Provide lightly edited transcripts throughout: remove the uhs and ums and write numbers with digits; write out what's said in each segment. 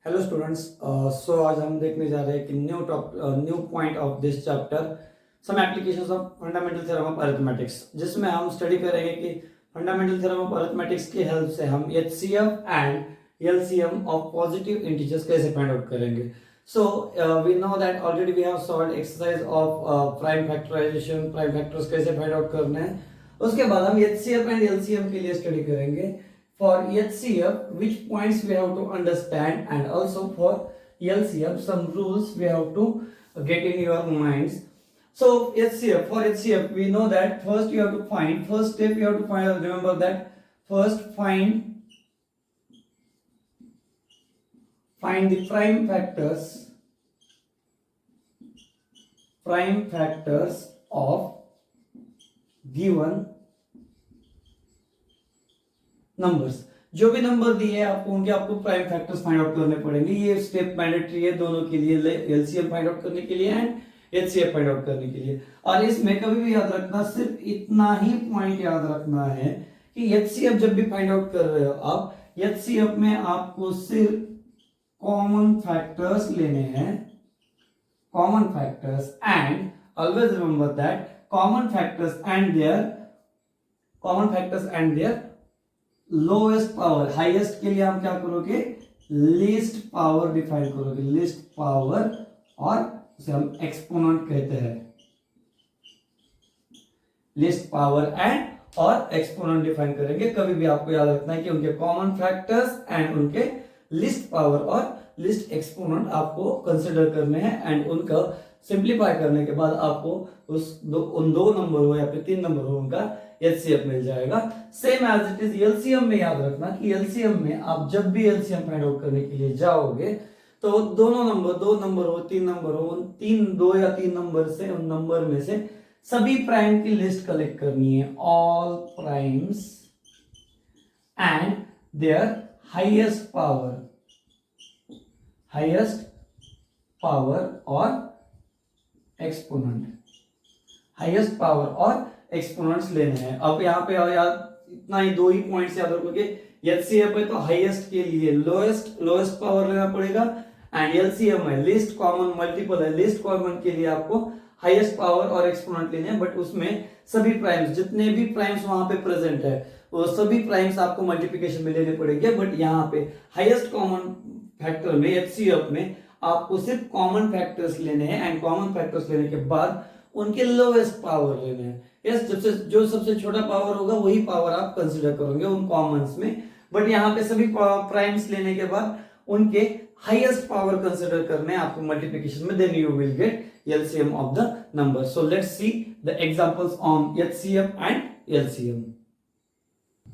Hello students. सो आज हम देखने जा रहे हैं कि new point of this chapter some applications of fundamental theorem of arithmetics, जिसमें हम स्टडी करेंगे कि फंडामेंटल थ्योरम ऑफ अरिथमेटिक्स की हेल्प से हम HCF and LCM of positive integers कैसे फाइंड आउट करेंगे। So we know that already we have solved exercise of prime factorization, prime factors कैसे फाइंड आउट करने हैं। उसके बाद हम एचसीएफ एंड एलसीएम के लिए स्टडी करेंगे for HCF which points we have to understand, and also for LCM some rules we have to get in your minds. So HCF, for HCF we know that first you have to find, first step you have to find, remember that first find the prime factors of given numbers. जो भी number दिए हैं आपको उनके आपको prime factors find out करने पड़ेंगे। ये स्टेप मैंडेटरी है दोनों के लिए, एलसीएम फाइंड आउट करने के लिए एंड एचसीएफ फाइंड आउट करने के लिए। और इसमें कभी भी याद रखना, सिर्फ इतना ही पॉइंट याद रखना है कि एचसीएफ जब भी फाइंड आउट कर रहे हो आप, एचसीएफ में आपको सिर्फ कॉमन फैक्टर्स लेने हैं, common factors, and always remember that common factors and their lowest power. Highest के लिए हम क्या करोगे, लीस्ट पावर डिफाइन करोगे, लीस्ट पावर, और उसे हम एक्सपोनेंट कहते हैं। लीस्ट पावर एंड और एक्सपोनेंट डिफाइन करेंगे। कभी भी आपको याद रखना है कि उनके कॉमन फैक्टर्स एंड उनके लिस्ट पावर और लिस्ट एक्सपोनेंट आपको कंसिडर करने हैं, एंड उनका सिंप्लीफाई करने के बाद आपको उन दो नंबर हो या फिर तीन नंबर हो उनका एचसीएफ मिल जाएगा। Same as it is LCM में याद रखना कि एलसीएम में आप जब भी एलसीएम फाइंड आउट करने के लिए जाओगे तो दो नंबर हो, तीन नंबर हो, उन दो या तीन नंबर से, उन नंबर में से सभी प्राइम की लिस्ट कलेक्ट करनी है, all primes and their highest power और एक्सपोनेंट, हाईएस्ट पावर और एक्सपोनेंट्स लेने हैं। अब यहाँ पे याद इतना ही, दो ही पॉइंट्स याद रखोगे। एचसीएफ है तो हाईएस्ट के लिए लोएस्ट पावर लेना पड़ेगा, एंड एलसीएम है लीस्ट कॉमन मल्टीपल है, लीस्ट कॉमन के लिए आपको हाईएस्ट पावर और एक्सपोनेंट लेने हैं। बट उसमें सभी प्राइम्स, जितने भी प्राइम्स वहां पे प्रेजेंट है वो सभी प्राइम्स आपको मल्टीप्लिकेशन में लेने पड़ेंगे। बट यहाँ पे हाईएस्ट कॉमन फैक्टर में, एचसीएफ में, आपको सिर्फ कॉमन फैक्टर्स लेने हैं, एंड कॉमन फैक्टर्स लेने के बाद उनके लोएस्ट पावर लेने हैं। यस, जो सबसे छोटा पावर होगा वही पावर आप कंसीडर करोगे उन कॉमन्स में। बट यहाँ पे सभी प्राइम्स लेने के बाद उनके हाईएस्ट पावर कंसीडर करने हैं आपको मल्टीप्लिकेशन में, then you will get LCM of the number. So let's see the examples on HCF and LCM.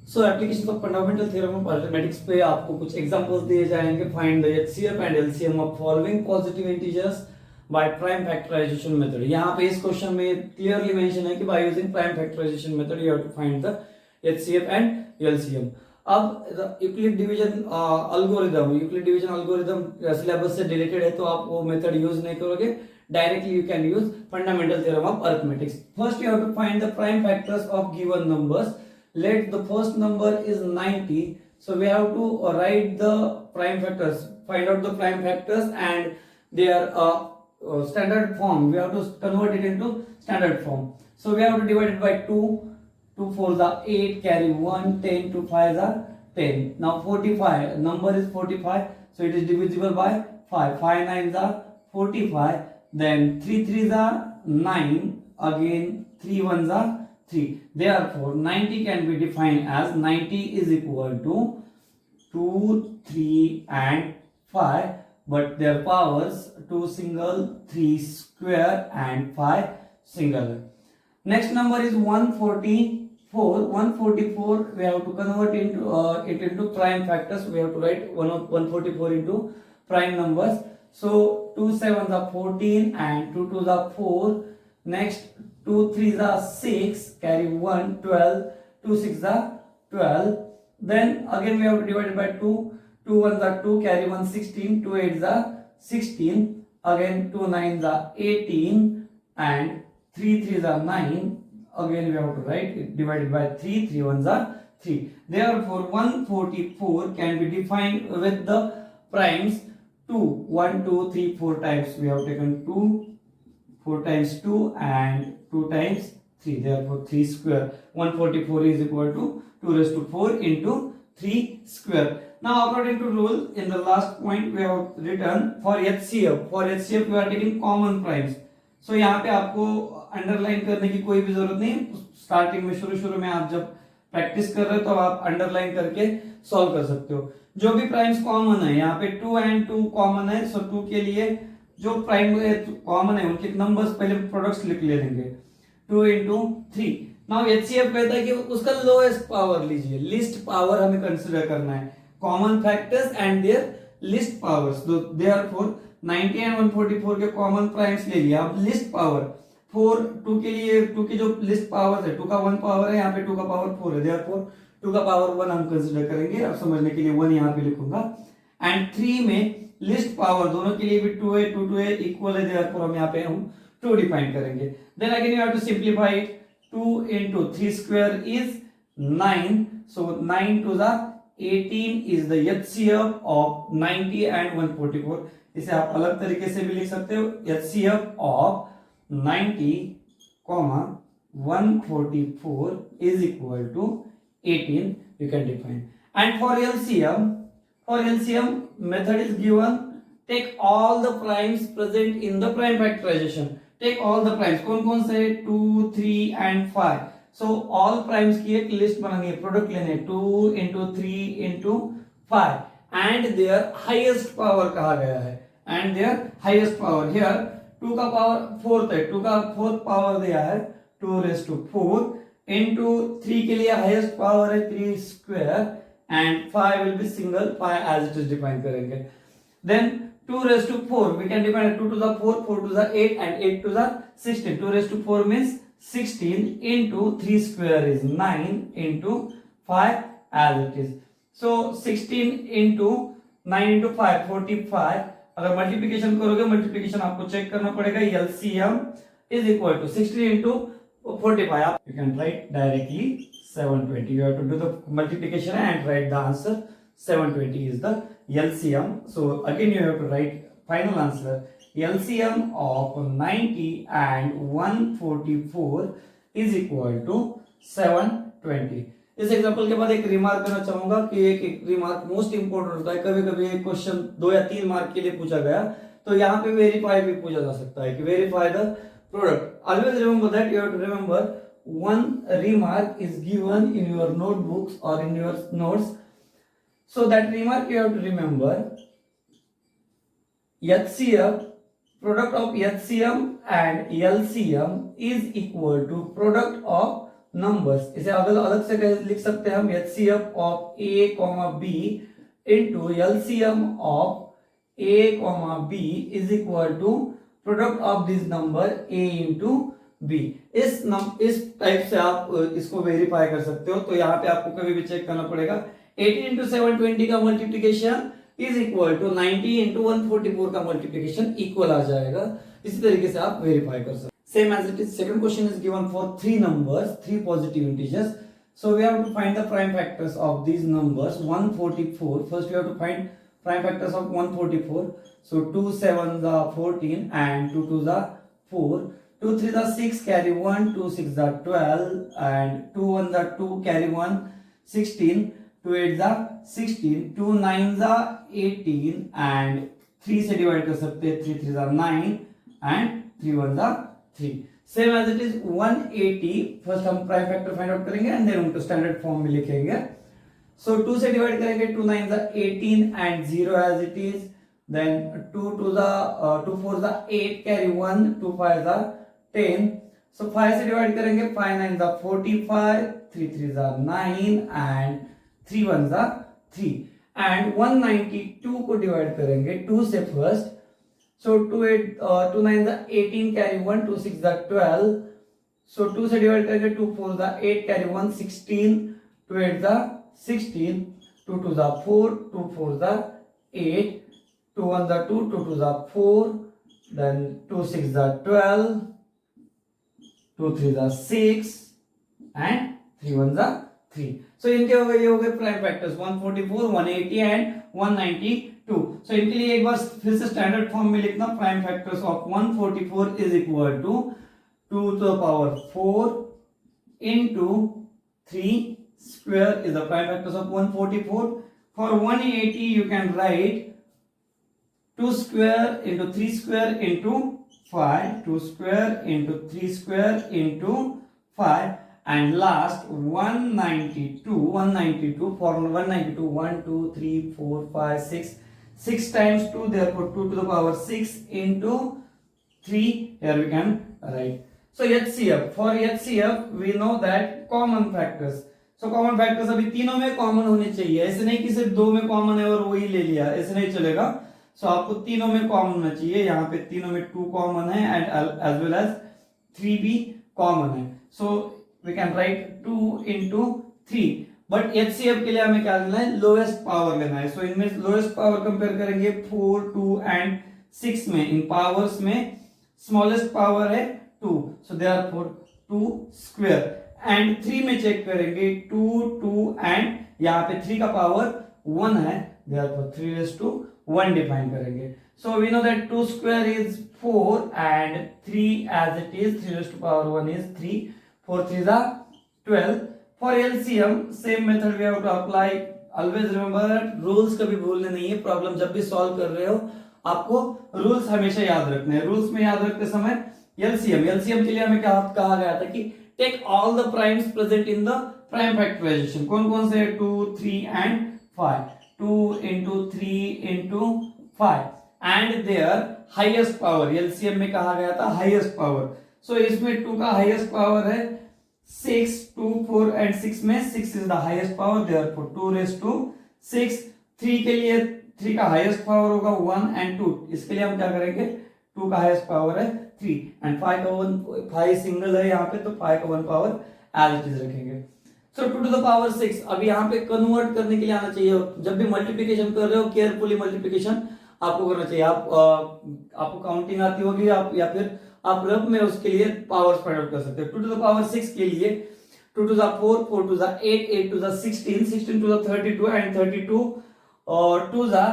So application of fundamental theorem of arithmetics पे आपको कुछ एग्जांपल्स दिए जाएंगे। Find the HCF and LCM of following positive integers by prime factorization method. यहाँ पे इस question में clearly mention है कि by using prime factorization method you have to find the HCF and LCM. अब यूक्लिड डिवीजन अल्गोरिथम सिलेबस से related है तो आप वो मेथड यूज नहीं करोगे, directly you can use fundamental theorem of arithmetics. First you have to find the prime factors of given numbers. Let the first number is 90, so we have to write the prime factors, find out the prime factors and their standard form. We have to convert it into standard form. So we have to divide it by 2, 2 4 the 8, carry 1, 10, 2 5 the 10. Now 45, number is 45, so it is divisible by 5, 5 9 the 45, then 3 3 the 9, again 3 1 the 3. Therefore 90 can be defined as 90 is equal to 2, 3 and 5, but their powers 2 single, 3 square and 5 single. Next number is 144. 144 we have to convert it into prime factors. We have to write 144 into prime numbers. So 2 7 are 14 and 2 2 are 4. Next 2 3 are 6, carry 1, 12, 2 6 are 12. Then again we have to divide it by 2, 2 1 are 2, carry 1, 16, 2 8 are 16, again 2 9 are 18 and 3 3 are 9. Again we have to write it divided by 3, 3 1 are 3. Therefore 144 can be defined with the primes 2, 1 2 3 4 times we have taken 2, 4 times 2 and 2 times 3, therefore 3 square. 144 is equal to 2 raised to 4 into 3 square. Now according to rule, in the last point we have written for HCF we are taking common primes. So यहाँ पे आपको underline करने की कोई भी जरूरत नहीं, starting में शुरू में आप जब प्रैक्टिस कर रहे हो तो आप अंडरलाइन करके सॉल्व कर सकते हो। जो भी प्राइम्स कॉमन है, यहाँ पे 2 and 2 कॉमन है, सो 2 के लिए जो प्राइम कॉमन है उनके नंबर्स पहले प्रोडक्ट्स लिख लेंगे, 2 into 3। नाउ एचसीएफ कहता है कि उसका लोएस्ट पावर लीजिए, लिस्ट पावर हमें कंसीडर करना है, common factors and their list powers. Therefore 90 and 144 के कॉमन प्राइम्स ले लिया। अब लिस्ट पावर 4, 2 के लिए 2 की जो लिस्ट पावर है, 2 का 1 पावर है, यहाँ पे 2 का पावर 4 है, देयरफॉर 2 का पावर 1 हम कंसीडर करेंगे। अब समझने के लिए 1 यहाँ पे लिखूंगा। एंड 3 में लिस्ट पावर दोनों के लिए भी 2 है, 2 है इक्वल है, देयरफॉर हम यहाँ पे हम 2 डिफाइन करेंगे। Then again you have to simplify it, 2 into 3 square is 9, so 9 to the 18 is the HCF of 90 and 144। इसे आप अलग तरीके से भी लिख सकते हो, HCF of 90, 144 is equal to 18, you can define। And for LCM method is given, take all the primes present in the prime factorization। Take all the primes, कौन कौन से, 2, 3 and 5। सो ऑल प्राइम्स की एक list बनानी है, product लेने, 2 into 3 into 5 and their highest power कहा गया है, and their highest power here 2 का पावर 4 है, 2 का 4th पावर दिया है 2 raised to 4 into 3 के लिए हाईएस्ट पावर है 3 square and 5 will be single, 5 as it is define करेंगे। Then 2 raised to 4 we can define 2 to the 4, 4 to the 8 and 8 to the 16। 2 raised to 4 means 16 into 3 square is 9 into 5 as it is। so 16 into 9 into 5 45। अगर multiplication करोगे, multiplication आपको check करना पड़ेगा, LCM is equal to 16 into 45, you can write directly 720। you have to do the multiplication and write the answer, 720 is the LCM। so again you have to write final answer, LCM of 90 and 144 is equal to 720। इस example के बाद एक remark करना चाहूंगा कि एक remark most important होता है, कभी कभी एक क्वेश्चन 2 या 3 मार्क के लिए पूछा गया तो यहाँ पे वेरीफाई भी पूछा जा सकता है कि verify the product. Always remember that, you have to remember one remark is given in your notebooks or in your notes, so that remark you have to remember, HCF, product of HCM and LCM is equal to product of numbers। इसे अलग से लिख सकते हैं हम, HCF of A, B into LCM of A, B is equal to product of this number A into B। इस type से आप इसको वेरीफाई कर सकते हो। तो यहाँ पे आपको कभी भी चेक करना पड़ेगा, 18 into 720 का multiplication is equal to 90 into 144 का मल्टीप्लिकेशन इक्वल आ जाएगा। इसी तरीके से आप वेरीफाई कर सकते हो। Same as it is, second question is given for 3 numbers, 3 positive integers। so we have to find the prime factors of these numbers। 144, first we have to find prime factors of 144। so 2 7s are 14 and 2 2s are 4, 2 3s are 6 carry 1, 2 6s are 12 and 2 1s are 2 carry 1 16, 2 8s are 16, 2 9s are 18 and 3 से divide कर सकते हैं, 3 3s are 9 and 3 1s are 3। Same as it is 180, first हम prime factor find out करेंगे and then उनको standard form में लिखेंगे। सो 2 से डिवाइड करेंगे, 2 9s are 18 and 0 as it is, then 2 4s are 8 carry 1, 2 5s are 10। so 5 से divide करेंगे, 5 9s are 45, 3 3s are 9 and 3 1s are 3। And 192 को divide करेंगे 2 से first, so 2 9s are 18 carry 1, 2 6s are 12, so 2 से divide करेंगे, 2 4s are 8 carry 1 16, 2 8s are 16, 2 2s are 4, 2 4s are 8, 2 1s are 2, 2 2s are 4, then 2 6s are 12, 2 3s are 6 and 3 1s are 3। so इनके हो गए, ये हो गए prime factors 144, 180 and 192। 2। सो इनके लिए एक बार फिर से स्टैंडर्ड फॉर्म में लिखना, prime factors of 144 is equal to 2 to the power 4 into 3 square is the prime factors of 144. For 180 you can write 2 square into 3 square into 5, 2 square into 3 square into 5, and last 192 for 192 1 2 3 4 5 6 times 2, therefore 2 to the power 6 into 3, here we can write. So HCF, for HCF we know that common factors, so common factors अभी तीनों में common होने चाहिए, ऐसे नहीं कि सिर्फ दो में कॉमन है और वही ले लिया, ऐसे नहीं चलेगा। सो आपको तीनों में कॉमन होना चाहिए, यहाँ पे तीनों में 2 कॉमन है एंड एज वेल एज 3 भी कॉमन है। So we can write 2 into 3, but HCF के लिए हमें क्या लेना है, लोएस्ट पावर लेना है। सो इनमें लोएस्ट पावर कंपेयर करेंगे 4, 2 एंड 6 में, इन पावर्स में स्मॉलेस्ट पावर है 2, सो देयरफॉर 2 स्क्वायर, एंड 3 में चेक करेंगे 2, 2 एंड यहाँ पे 3 का पावर 1 है, देयरफॉर 3 raised to 1 डिफाइन करेंगे। So we know that 2 square is 4 and 3 as it is 3 raised to power 1 is 3, 4 3 are 12। For LCM same method we have to apply, always remember that rules कभी भूलने नहीं है, problem जब भी solve कर रहे हो आपको रूल्स हमेशा याद रखने हैं। रूल्स में याद रखते समय एलसीएम के लिए हमें क्या कहा गया था कि take all the primes present in the prime factorization, कौन कौन से 2, 3 and 5, 2 into 3 into 5 and their highest power, LCM में कहा गया था हाईएस्ट पावर। सो इसमें 2 का हाईएस्ट पावर है 6, 2, 4 एंड 6 में 6 is the highest power, therefore 2 raised to 6। 3 के लिए 3 का हाईएस्ट पावर होगा 1 एंड 2, इसके लिए हम क्या करेंगे, 2 का हाईएस्ट पावर है 3 एंड 5 का 1, 5 सिंगल है यहाँ पे, तो 5 का 1 पावर एज इट इज रखेंगे। सो 2 to the power 6, अब यहाँ पे कन्वर्ट करने के लिए आना चाहिए। जब भी मल्टीप्लिकेशन कर रहे हो केयरफुली मल्टीप्लिकेशन आपको करना चाहिए। आपको काउंटिंग आती होगी आप, या फिर आप रफ में उसके लिए पावर्स फाइंड आउट कर सकते हो। 2 to the power 6 के लिए 2 to the 4, 4 to the 8, 8 to the 16, 16 to the 32 and 32 और 2 the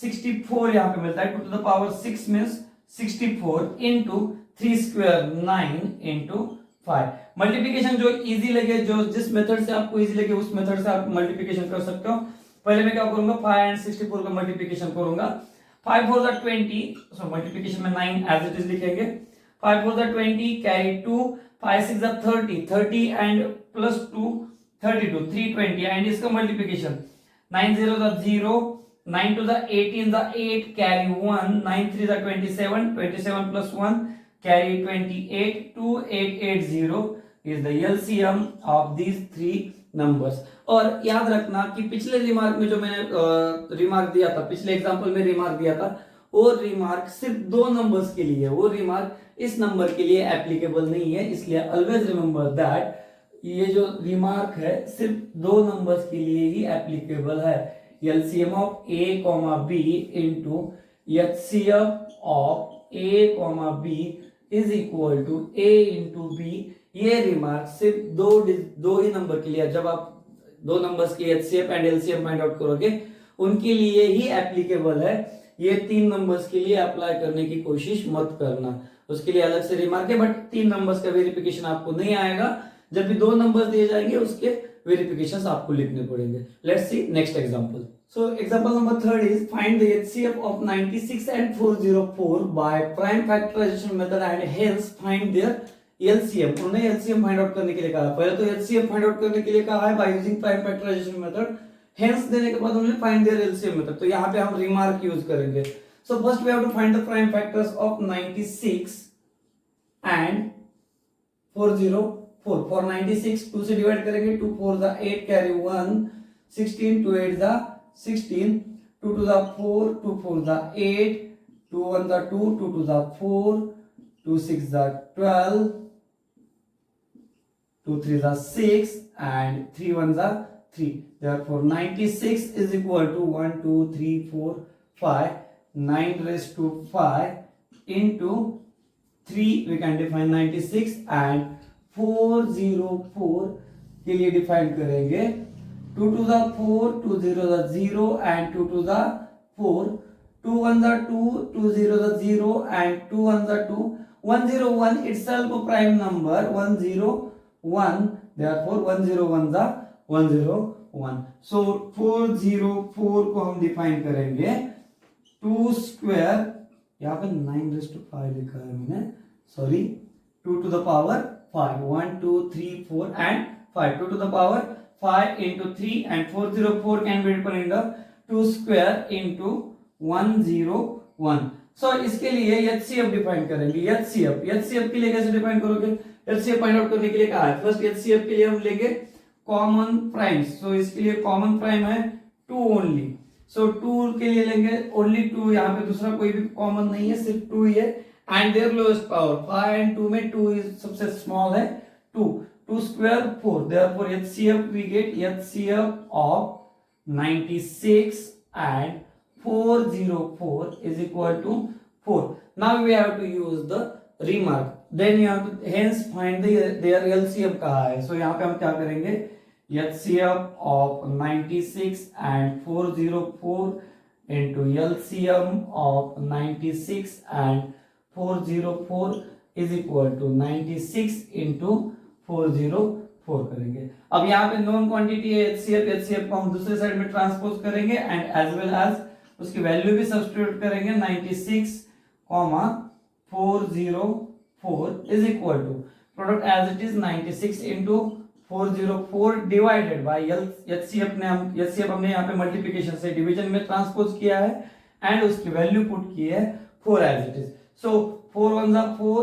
64 यहाँ पे मिलता है। 2 to the power 6 means 64 into 3 square 9 into 5। Multiplication जो इजी लगे, जो जिस मेथड से आपको इजी लगे उस मेथड से आप मल्टीप्लिकेशन कर सकते हो। पहले मैं क्या करूंगा, 5 एंड 64 का मल्टीप्लिकेशन करूंगा। 5 4 the 20, सो मल्टीप्लिकेशन में 9 एज इट इज लिखेंगे। 5 4 the 20 carry 2, 5 6 the 30, 30 and plus 2 32, 320 and इसका multiplication 9 0 the 0, 9 to the 18 the 8 carry 1, 9 3 the 27, 27 plus 1 carry 28, 2880 is the LCM of these three numbers। और याद रखना कि पिछले रिमार्क में जो मैंने रिमार्क दिया था, पिछले एग्जांपल में रिमार्क दिया था, वो रिमार्क सिर्फ 2 नंबर्स के लिए, वो रिमार्क इस नंबर के लिए एप्लीकेबल नहीं है, इसलिए ऑलवेज रिमेंबर दैट ये जो रिमार्क है सिर्फ 2 नंबर्स के लिए ही एप्लीकेबल है। LCM of A, B into HCF of A, B is equal to A into B। ये रिमार्क सिर्फ दो ही नंबर के लिए, जब आप 2 नंबर्स के HCF and LCM find out करोगे उनके लिए ही एप्लीकेबल है। ये 3 नंबर्स के लिए अप्लाई करने की कोशिश मत करना, उसके लिए अलग से रिमार्क है, बट 3 नंबर्स का वेरिफिकेशन आपको नहीं आएगा। जब भी 2 नंबर्स दिए जाएंगे उसके वेरिफिकेशंस आपको लिखने पड़ेंगे। Let's see next example. So example number 3 is find the HCF of 96 and 404 by prime factorization method and hence find their LCM। उन्होंने LCM फाइंड आउट करने के लिए कहा, पहले तो HCF फाइंड आउट करने के लिए कहा है by using prime factorization method, hence देने के बाद उन्होंने find their LCM method, तो यहाँ पे हम रिमार्क यूज करेंगे। So first we have to find the prime factors of 96 and 404। For 96 2 से डिवाइड करेंगे, 2 4 the 8 carry 1, 16 2 8 the 16, 2 to the 4, 2 4 the 8, 2 1 the 2, 2 to the 4, 2 6 the 12, 2 3 the 6 and 3 1 the 3। Therefore 96 is equal to 1 2 3 4 5, 9 raised to 5 into 3, we can define 96 and 404 के लिए define करेंगे 2 to the 4, 2 0 the 0 and 2 to the 4, 2 ones are 2, 2 zeros are 0 and 2 ones are 2. 101 itself a prime number, 101, therefore 101 are 101. So 404 को हम define करेंगे 2 square, यहाँ पे 9⁵ लिखा है मैंने, sorry, 2 to the power 5, 1 2 3 4 and 5, 2 to the power 5 into 3 and 404 can be written in the 2 square into 101. So इसके लिए HCF डिफाइन करेंगे. HCF के लिए कैसे डिफाइन करोगे? HCF फाइंड आउट करने के लिए कहा है, फर्स्ट HCF के लिए हम लेंगे कॉमन प्राइम्स. तो इसके लिए कॉमन प्राइम है 2 ओनली. सो 2 के लिए लेंगे ओनली 2, यहाँ पे दूसरा कोई भी कॉमन नहीं है, सिर्फ 2 ही है. And their lowest power 5 and 2 में 2 सबसे स्मॉल है 2. 2 square 4, therefore HCF we get HCF of 96 and 404 is equal to 4. Now we have to use the remark, then you have to hence find their LCM कहा है. So यहाँ पे हम क्या करेंगे, HCF of 96 and 404 into LCM of 96 and 404 is equal to 96 into 404 करेंगे. अब यहाँ पे नॉन क्वांटिटी है HCF को हम दूसरे साइड में ट्रांसपोज करेंगे एंड एज वेल एज उसकी वैल्यू भी सब्स्टिट्यूट करेंगे. 96, 404 is equal to product as it is 96 into 404 divided by HCF हमने यहाँ पे मल्टीप्लिकेशन से डिवीजन में ट्रांसपोज किया है एंड उसकी वैल्यू पुट की है 4 as it is. So 4 1s are 4,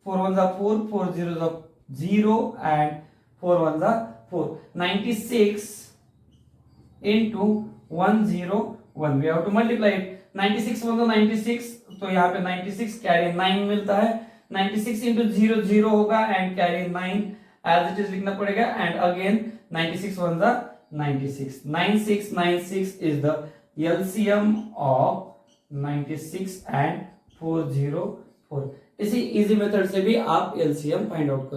4 1s are 4, 4 zeros are 0 and 4 1s are 4. 96 into 101, we have to multiply it. 96 1 96, तो यहाँ पे 96 कैरी 9 मिलता है. 96 into 0 0 होगा and carry 9 as it is लिखना पड़ेगा. And again 96 1s are 96. 9696 is the LCM of 96 and 404. इसी easy method से भी आप LCM फाइंड आउट कर